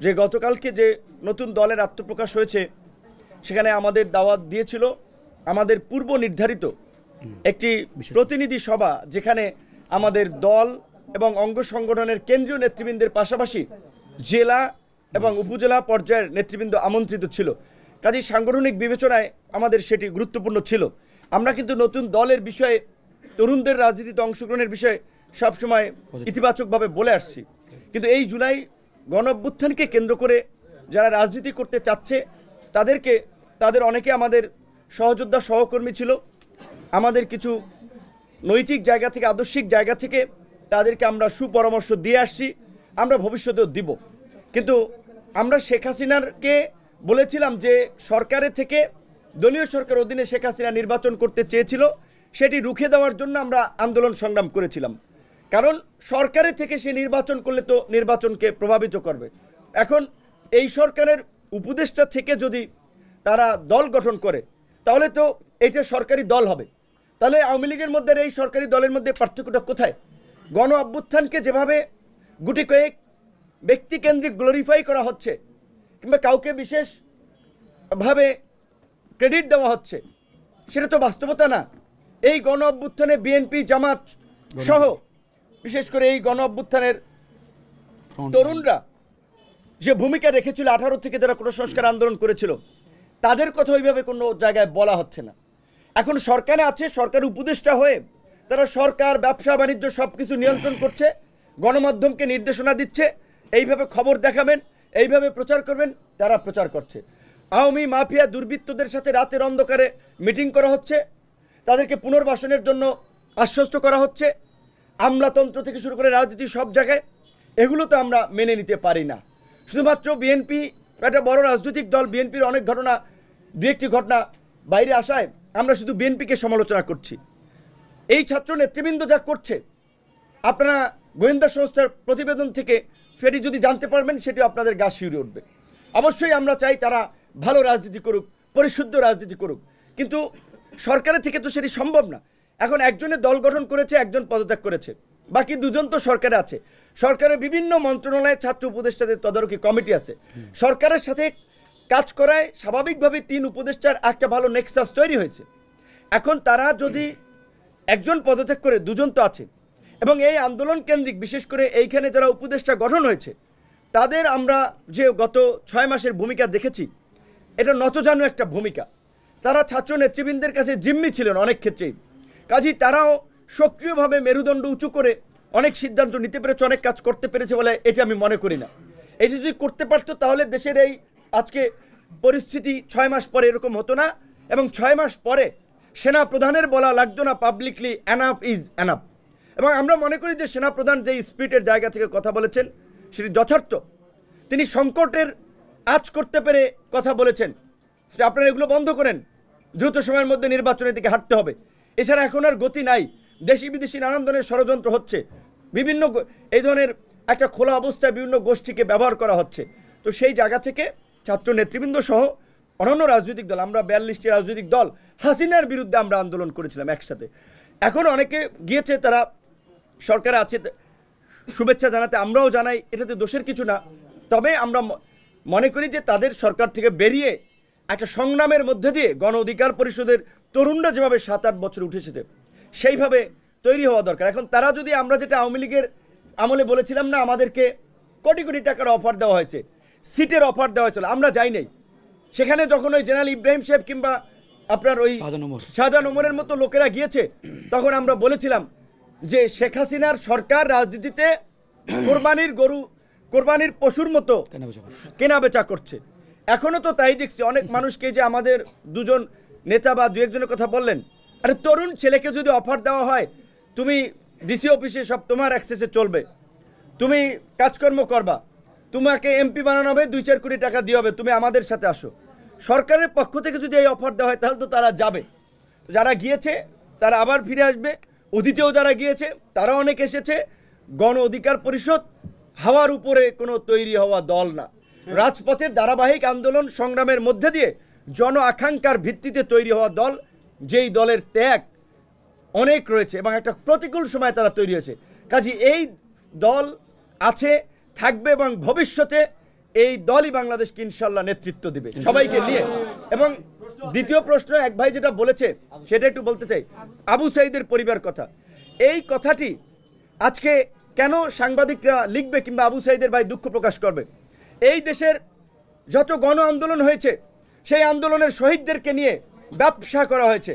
যে গতকালকে যে নতুন দলের আত্মপ্রকাশ হয়েছে সেখানে আমাদের দাওয়াত দিয়েছিল আমাদের পূর্ব নির্ধারিত একটি প্রতিনিধি সভা, যেখানে আমাদের দল এবং অঙ্গ সংগঠনের কেন্দ্রীয় নেতৃবৃন্দের পাশাপাশি জেলা এবং উপজেলা পর্যায়ের নেতৃবৃন্দ আমন্ত্রিত ছিল। কাজেই সাংগঠনিক বিবেচনায় আমাদের সেটি গুরুত্বপূর্ণ ছিল। আমরা কিন্তু নতুন দলের বিষয়ে, তরুণদের রাজনীতিতে অংশগ্রহণের বিষয়ে সবসময় ইতিবাচকভাবে বলে আসছি, কিন্তু এই জুলাই গণ অভ্যুত্থানকে কেন্দ্র করে যারা রাজনীতি করতে চাচ্ছে তাদের অনেকে আমাদের সহযোদ্ধা সহকর্মী ছিল। আমাদের কিছু নৈতিক জায়গা থেকে, আদর্শিক জায়গা থেকে তাদেরকে আমরা সুপরামর্শ দিয়ে আসছি, আমরা ভবিষ্যতেও দিব। কিন্তু আমরা শেখ হাসিনাকে বলেছিলাম যে সরকারের থেকে, দলীয় সরকার অধীনে শেখ হাসিনা নির্বাচন করতে চেয়েছিল, সেটি রুখে দেওয়ার জন্য আমরা আন্দোলন সংগ্রাম করেছিলাম। কারণ সরকারের থেকে সে নির্বাচন করলে তো নির্বাচনকে প্রভাবিত করবে। এখন এই সরকারের উপদেষ্টা থেকে যদি তারা দল গঠন করে তাহলে তো এটা সরকারি দল হবে। তাহলে আওয়ামী লীগের মধ্যে এই সরকারি দলের মধ্যে পার্থক্যটা কোথায়? গণ অভ্যুত্থানকে যেভাবে গুটি কয়েক ব্যক্তিকেন্দ্রিক গ্লোরিফাই করা হচ্ছে কিংবা কাউকে বিশেষভাবে ক্রেডিট দেওয়া হচ্ছে, সেটা তো বাস্তবতা না। এই গণ অভ্যুত্থানে বিএনপি, জামাত সহ বিশেষ করে এই গণ অভ্যুত্থানের তরুণরা যে ভূমিকা রেখেছিল, 18 থেকে যারা কোনো সংস্কার আন্দোলন করেছিল, তাদের কথা ওইভাবে কোনো জায়গায় বলা হচ্ছে না। এখন সরকারে আছে, সরকার উপদেষ্টা হয়ে তারা সরকার, ব্যবসা বাণিজ্য সব কিছু নিয়ন্ত্রণ করছে, গণমাধ্যমকে নির্দেশনা দিচ্ছে, এইভাবে খবর দেখাবেন, এইভাবে প্রচার করবেন, তারা প্রচার করছে। আওয়ামী মাফিয়া দুর্বৃত্তদের সাথে রাতের অন্ধকারে মিটিং করা হচ্ছে, তাদেরকে পুনর্বাসনের জন্য আশ্বস্ত করা হচ্ছে, আমলাতন্ত্র থেকে শুরু করে রাজনীতি সব জায়গায়। এগুলো তো আমরা মেনে নিতে পারি না। শুধুমাত্র বিএনপি একটা বড় রাজনৈতিক দল, বিএনপির অনেক ঘটনা, দু একটি ঘটনা বাইরে আসায় আমরা শুধু বিএনপিকে সমালোচনা করছি। এই ছাত্র নেতৃবৃন্দ যা করছে, আপনারা গোয়েন্দা সংস্থার প্রতিবেদন থেকে ফেরি যদি জানতে পারবেন, সেটি আপনাদের গা শিউরে উঠবে। অবশ্যই আমরা চাই তারা ভালো রাজনীতি করুক, পরিশুদ্ধ রাজনীতি করুক, কিন্তু সরকারের থেকে তো সেটি সম্ভব না। এখন একজনের দল গঠন করেছে, একজন পদত্যাগ করেছে, বাকি দুজন তো সরকারে আছে। সরকারের বিভিন্ন মন্ত্রণালয়ে ছাত্র উপদেষ্টাদের তদারকি কমিটি আছে। সরকারের সাথে কাজ করায় স্বাভাবিকভাবে 3 উপদেষ্টার একটা ভালো নেক্সাস তৈরি হয়েছে। এখন তারা যদি একজন পদত্যাগ করে, দুজন তো আছে, এবং এই আন্দোলন কেন্দ্রিক বিশেষ করে এইখানে যারা উপদেষ্টা গঠন হয়েছে, তাদের আমরা যে গত 6 মাসের ভূমিকা দেখেছি, এটা নতজানু একটা ভূমিকা। তারা ছাত্র নেতৃবৃন্দের কাছে জিম্মি ছিলেন অনেক ক্ষেত্রেই। কাজেই তারাও সক্রিয়ভাবে মেরুদণ্ড উঁচু করে অনেক সিদ্ধান্ত নিতে পেরেছে, অনেক কাজ করতে পেরেছে বলে এটি আমি মনে করি না। এটি যদি করতে পারতো তাহলে দেশের এই আজকে পরিস্থিতি 6 মাস পরে এরকম হতো না, এবং 6 মাস পরে সেনা প্রধানের বলা লাগতো না পাবলিকলি এনাফ ইজ এনাফ। এবং আমরা মনে করি যে সেনাপ্রধান যে স্পিরিটের জায়গা থেকে কথা বলেছেন সেটি যথার্থ। তিনি সংকটের আঁচ করতে পেরে কথা বলেছেন, সেটা আপনারা এগুলো বন্ধ করেন, দ্রুত সময়ের মধ্যে নির্বাচনের দিকে হাঁটতে হবে। এছাড়া এখন আর গতি নাই। দেশি বিদেশি নানান ধরনের ষড়যন্ত্র হচ্ছে, বিভিন্ন এই ধরনের একটা খোলা অবস্থায় বিভিন্ন গোষ্ঠীকে ব্যবহার করা হচ্ছে। তো সেই জায়গা থেকে ছাত্র নেতৃবৃন্দ সহ অন্যান্য রাজনৈতিক দল, আমরা 42টি রাজনৈতিক দল হাসিনার বিরুদ্ধে আমরা আন্দোলন করেছিলাম একসাথে। এখন অনেকে গিয়েছে, তারা সরকারে আছে, শুভেচ্ছা জানাতে আমরাও জানাই, এটাতে দোষের কিছু না। তবে আমরা মনে করি যে তাদের সরকার থেকে বেরিয়ে একটা সংগ্রামের মধ্যে দিয়ে গণ অধিকার পরিষদের তরুণরা যেভাবে 7-8 বছর উঠেছে সেইভাবে তৈরি হওয়া দরকার। এখন তারা যদি, আমরা যেটা আওয়ামী লীগের আমলে বলেছিলাম না, আমাদেরকে কোটি কোটি টাকার অফার দেওয়া হয়েছে, সিটের অফার দেওয়া হয়েছিল, আমরা যাই নাই সেখানে। যখন ওই জেনারেল ইব্রাহিম সাহেব কিংবা আপনার ওই শাহজাহান ওমরের মতো লোকেরা গিয়েছে, তখন আমরা বলেছিলাম যে শেখ হাসিনার সরকার রাজনীতিতে কোরবানির গরু, কোরবানির পশুর মতো কেনা বেচা করছে। এখনও তো তাই দেখছি। অনেক মানুষকে, যে আমাদের দুজন নেতা বা 2-1 জনের কথা বললেন, আরে তরুণ ছেলেকে যদি অফার দেওয়া হয়, তুমি ডিসি অফিসে সব তোমার অ্যাক্সেসে চলবে, তুমি কাজকর্ম করবা, তোমাকে এমপি বানানো হবে, 2-4 কোটি টাকা দিয়ে হবে, তুমি আমাদের সাথে আসো, সরকারের পক্ষ থেকে যদি এই অফার দেওয়া হয় তাহলে তো তারা যাবে। তো যারা গিয়েছে তারা আবার ফিরে আসবে, অতীতেও যারা গিয়েছে তারা অনেক এসেছে। গণ অধিকার পরিষদ হাওয়ার উপরে কোনো তৈরি হওয়া দল না, রাজপথের ধারাবাহিক আন্দোলন সংগ্রামের মধ্যে দিয়ে জন আকাঙ্ক্ষার ভিত্তিতে তৈরি হওয়া দল, যেই দলের ত্যাগ অনেক রয়েছে এবং একটা প্রতিকূল সময় তারা তৈরি হয়েছে। কাজে এই দল আছে, থাকবে এবং ভবিষ্যতে এই দলই বাংলাদেশকে ইনশাল্লাহ নেতৃত্ব দিবে সবাইকে নিয়ে। এবং দ্বিতীয় প্রশ্ন এক ভাই যেটা বলেছে সেটা একটু বলতে চাই, আবু সাঈদের পরিবার কথা। এই কথাটি আজকে কেন সাংবাদিকরা লিখবে কিংবা আবু সাঈদের ভাই দুঃখ প্রকাশ করবে? এই দেশের যত গণ আন্দোলন হয়েছে সেই আন্দোলনের শহীদদেরকে নিয়ে ব্যবসা করা হয়েছে।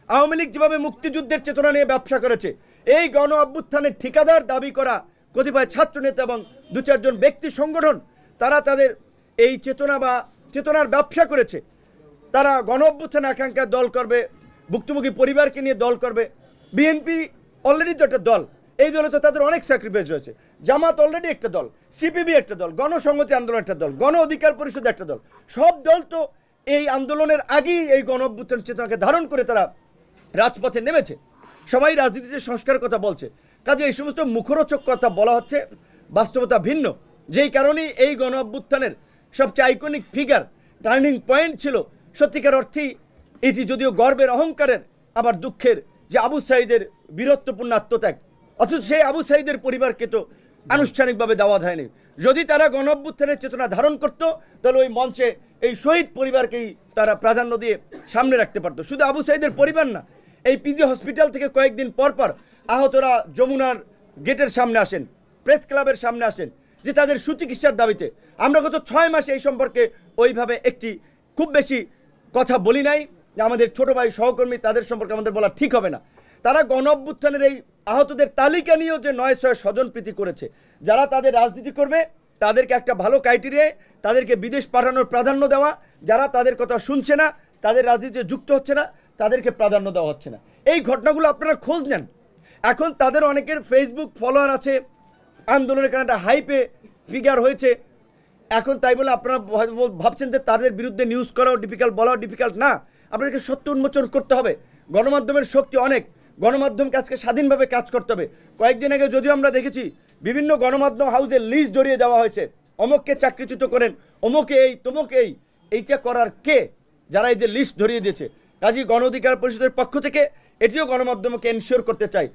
আওয়ামী লীগ যেভাবে মুক্তিযুদ্ধের চেতনা নিয়ে ব্যবসা করেছে, এই গণ অভ্যুত্থানের ঠিকাদার দাবি করা কতিপয় ছাত্রনেতা এবং দু চারজন ব্যক্তি সংগঠন, তারা তাদের এই চেতনার ব্যবসা করেছে। তারা গণ অভ্যুত্থান আকাঙ্ক্ষার দল করবে, ভুক্তভোগী পরিবারকে নিয়ে দল করবে। বিএনপি অলরেডি তো একটা দল, এই দলে তো তাদের অনেক স্যাক্রিফাইস রয়েছে। জামাত অলরেডি একটা দল, সিপিবি একটা দল, গণসংহতি আন্দোলন একটা দল, গণ অধিকার পরিষদ একটা দল। সব দল তো এই আন্দোলনের আগেই এই গণ অভ্যুত্থান চেতনাকে ধারণ করে তারা রাজপথে নেমেছে। সবাই রাজনীতিতে সংস্কারের কথা বলছে, কাজে এই সমস্ত মুখরোচক কথা বলা হচ্ছে, বাস্তবতা ভিন্ন। যেই কারণেই এই গণ অভ্যুত্থানের সবচেয়ে আইকনিক ফিগার, টার্নিং পয়েন্ট ছিল সত্যিকার অর্থেই এটি যদিও গর্বের অহংকারের আবার দুঃখের, যে আবু সাঈদের বীরত্বপূর্ণ আত্মত্যাগ। অথচ সেই আবু সাঈদের পরিবারকে তো আনুষ্ঠানিকভাবে দাওয়াত হয়নি। যদি তারা গণ অভ্যুত্থানের চেতনা ধারণ করত তাহলে ওই মঞ্চে এই শহীদ পরিবারকেই তারা প্রাধান্য দিয়ে সামনে রাখতে পারতো। শুধু আবু সাঈদের পরিবার না, এই পিজি হসপিটাল থেকে কয়েকদিন পর পর আহতরা যমুনার গেটের সামনে আসেন, প্রেস ক্লাবের সামনে আসেন, যে তাদের সুচিকিৎসার দাবিতে। আমরা গত 6 মাসে এই সম্পর্কে ওইভাবে একটি খুব বেশি কথা বলি নাই, যে আমাদের ছোট ভাই সহকর্মী তাদের সম্পর্কে আমাদের বলা ঠিক হবে না। তারা গণ অভ্যুত্থানের এই আহতদের তালিকা নিয়েও যে 9-6 স্বজনপ্রীতি করেছে। যারা তাদের রাজনীতি করবে তাদেরকে একটা ভালো ক্রাইটেরিয়ায় তাদেরকে বিদেশ পাঠানোর প্রাধান্য দেওয়া, যারা তাদের কথা শুনছে না, তাদের রাজনীতিতে যুক্ত হচ্ছে না, তাদেরকে প্রাধান্য দেওয়া হচ্ছে না। এই ঘটনাগুলো আপনারা খোঁজ নেন। এখন তাদের অনেকের ফেসবুক ফলোয়ার আছে, আন্দোলনের কারণে একটা হাইপে ফিগার হয়েছে। এখন তাই বলে আপনারা ভাবছেন যে তাদের বিরুদ্ধে নিউজ করাও ডিফিকাল্ট, বলাও ডিফিকাল্ট না। আপনাদেরকে সত্য উন্মোচন করতে হবে। গণমাধ্যমের শক্তি অনেক, গণমাধ্যমকে আজকে স্বাধীনভাবে কাজ করতে হবে। কয়েকদিন আগে যদিও আমরা দেখেছি বিভিন্ন গণমাধ্যম হাউসে লিস্ট ধরিয়ে দেওয়া হয়েছে, অমুককে চাকরিচ্যুত করেন, অমুকে এই তমুকে এইটা করার কে, যারা এই যে লিস্ট ধরিয়ে দিয়েছে। কাজেই গণ অধিকার পরিষদের পক্ষ থেকে এটিও গণমাধ্যমকে এনশিওর করতে চাই,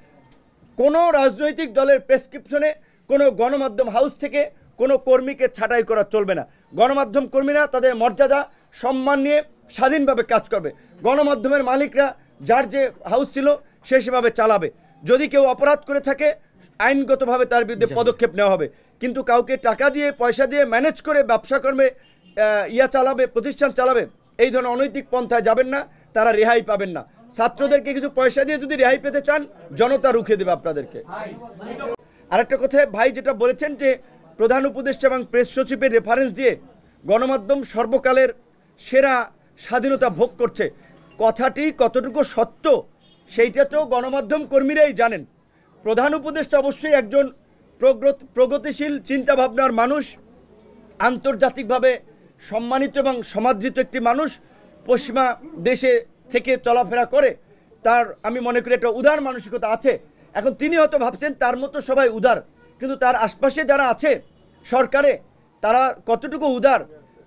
কোনো রাজনৈতিক দলের প্রেসক্রিপশনে কোনো গণমাধ্যম হাউস থেকে কোনো কর্মীকে ছাঁটাই করা চলবে না। গণমাধ্যম কর্মীরা তাদের মর্যাদা সম্মান নিয়ে স্বাধীনভাবে কাজ করবে। গণমাধ্যমের মালিকরা যার যে হাউস ছিল সে সেভাবে চালাবে। যদি কেউ অপরাধ করে থাকে আইনগতভাবে তার বিরুদ্ধে পদক্ষেপ নেওয়া হবে। কিন্তু কাউকে টাকা দিয়ে পয়সা দিয়ে ম্যানেজ করে ব্যবসা করবে, চালাবে, প্রতিষ্ঠান চালাবে, এই ধরনের অনৈতিক পন্থায় যাবেন না, তারা রেহাই পাবেন না। ছাত্রদেরকে কিছু পয়সা দিয়ে যদি রেহাই পেতে চান, জনতা রুখে দেবে আপনাদেরকে। আরেকটা কথা ভাই যেটা বলেছেন যে প্রধান উপদেষ্টা এবং প্রেস সচিবের রেফারেন্স দিয়ে গণমাধ্যম সর্বকালের সেরা স্বাধীনতা ভোগ করছে, কথাটি কতটুকু সত্য সেইটা তো গণমাধ্যম কর্মীরাই জানেন। প্রধান উপদেষ্টা অবশ্যই একজন প্রগতিশীল চিন্তাভাবনার মানুষ, আন্তর্জাতিকভাবে সম্মানিত এবং সমাদৃত একটি মানুষ, পশ্চিমা দেশে থেকে চলাফেরা করে, তার আমি মনে করি একটা উদার মানসিকতা আছে। এখন তিনি হয়তো ভাবছেন তার মতো সবাই উদার, কিন্তু তার আশপাশে যারা আছে সরকারে তারা কতটুকু উদার,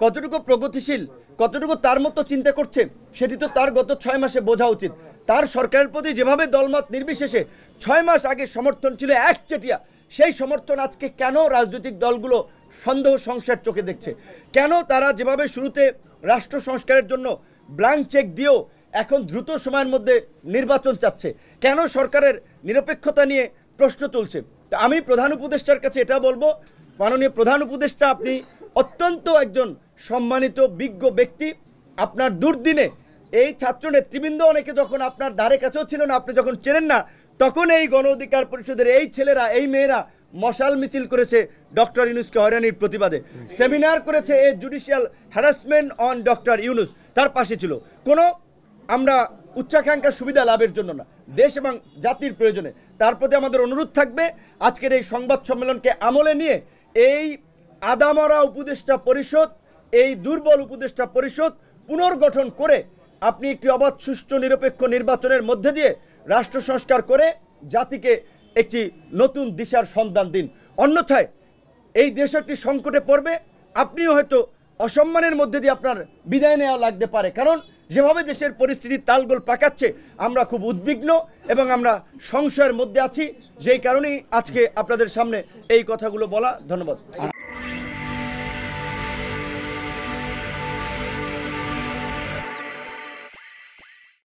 কতটুকু প্রগতিশীল, কতটুকু তার মতো চিন্তা করছে সেটি তো তার গত 6 মাসে বোঝা উচিত। তার সরকারের প্রতি যেভাবে দলমত নির্বিশেষে 6 মাস আগে সমর্থন ছিল একচেটিয়া, সেই সমর্থন আজকে কেন রাজনৈতিক দলগুলো সন্দেহ সংশয়ের চোখে দেখছে? কেন তারা যেভাবে শুরুতে রাষ্ট্র সংস্কারের জন্য ব্ল্যাঙ্ক চেক দিয়েও এখন দ্রুত সময়ের মধ্যে নির্বাচন চাচ্ছে? কেন সরকারের নিরপেক্ষতা নিয়ে প্রশ্ন তুলছে? তো আমি প্রধান উপদেষ্টার কাছে এটা বলবো, মাননীয় প্রধান উপদেষ্টা, আপনি অত্যন্ত একজন সম্মানিত বিজ্ঞ ব্যক্তি। আপনার দুর্দিনে এই ছাত্র নেতৃবৃন্দ অনেকে যখন আপনার ধারে কাছেও ছিল না, আপনি যখন চেনেন না, তখন এই গণ অধিকার পরিষদের এই ছেলেরা এই মেয়েরা মশাল মিছিল করেছে ডক্টর ইউনূসকে হয়রানির প্রতিবাদে, সেমিনার করেছে এই judicial harassment on doctor Yunus, তার পাশে ছিল। কোনো আমরা উচ্চাকাঙ্ক্ষা সুবিধা লাভের জন্য না, দেশ এবং জাতির প্রয়োজনে। তার প্রতি আমাদের অনুরোধ থাকবে আজকের এই সংবাদ সম্মেলনকে আমলে নিয়ে এই আদামরা উপদেষ্টা পরিষদ, এই দুর্বল উপদেষ্টা পরিষদ পুনর্গঠন করে আপনি একটি অবাধ সুষ্ঠু নিরপেক্ষ নির্বাচনের মধ্যে দিয়ে রাষ্ট্র সংস্কার করে জাতিকে একটি নতুন দিশার সন্ধান দিন। অন্যথায় এই দেশ একটি সংকটে পড়বে, আপনিও হয়তো অসম্মানের মধ্যে দিয়ে আপনার বিদায় নেওয়া লাগতে পারে। কারণ যেভাবে দেশের পরিস্থিতি তালগোল পাকাচ্ছে আমরা খুব উদ্বিগ্ন এবং আমরা সংশয়ের মধ্যে আছি, যেই কারণেই আজকে আপনাদের সামনে এই কথাগুলো বলা। ধন্যবাদ।